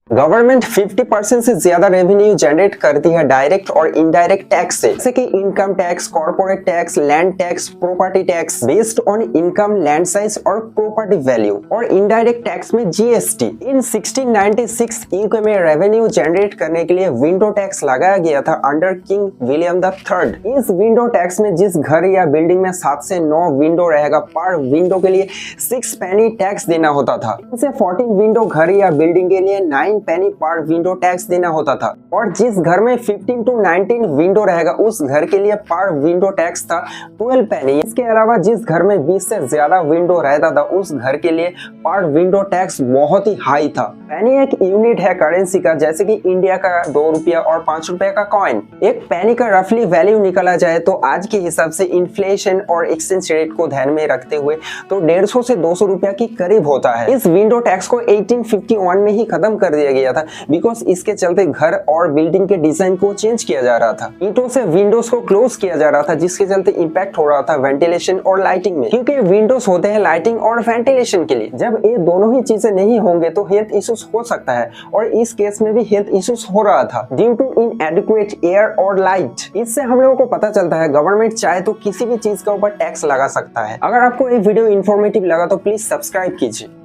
Government 50% से ज्यादा revenue generate करती है डायरेक्ट और इनडायरेक्ट टैक्स से, जैसे कि income tax, corporate tax, land tax, property tax based on income, land size और प्रॉपर्टी वैल्यू, और इनडायरेक्ट टैक्स में जीएसटी। इन 1696 यूके में रेवेन्यू जनरेट करने के लिए विंडो टैक्स लगाया गया था अंडर किंग विलियम III। इस विंडो टैक्स में जिस घर या बिल्डिंग में 7 से 9 विंडो रहेगा, पर विंडो के लिए 6 पेनी टैक्स देना होता था। इनसे 14 विंडो घर या बिल्डिंग के लिए 9 पेनी पर विंडो टैक्स देना होता था, और जिस घर में 15 to 19 विंडो रहेगा उस घर के लिए पर विंडो टैक्स था 12 पेनी। इसके अलावा जिस घर में 20 से ज्यादा विंडो रहता था उस घर के लिए पर विंडो टैक्स बहुत ही हाई था। पेनी एक यूनिट है करेंसी का, जैसे कि इंडिया का 2 रुपया और 5 रुपए का कॉइन। एक पेनी का रफली वैल्यू निकाला जाए तो आज के हिसाब से इन्फ्लेशन और एक्सचेंज रेट को ध्यान में रखते हुए तो 150 से 200 रुपया के करीब होता है। इस विंडो टैक्स को 1851 में ही खत्म कर दिया गया था, बिकॉज इसके चलते घर और बिल्डिंग के डिजाइन को चेंज किया जा रहा था। ईंटों से विंडोज को क्लोज किया जा रहा था, जिसके चलते इंपैक्ट हो रहा था वेंटिलेशन और लाइटिंग में, क्योंकि विंडोज होते हैं लाइटिंग और वेंटिलेशन के लिए। जब ये दोनों ही चीजें नहीं होंगे तो हेल्थ इश्यूज हो सकता है, और इस केस में भी हेल्थ इश्यूज हो रहा था ड्यू टू इनएडिक्वेट एयर और लाइट। इससे हम लोगों को पता चलता है गवर्नमेंट चाहे तो किसी भी चीज के ऊपर टैक्स लगा सकता है। अगर आपको ये वीडियो इन्फॉर्मेटिव लगा तो प्लीज सब्सक्राइब कीजिए।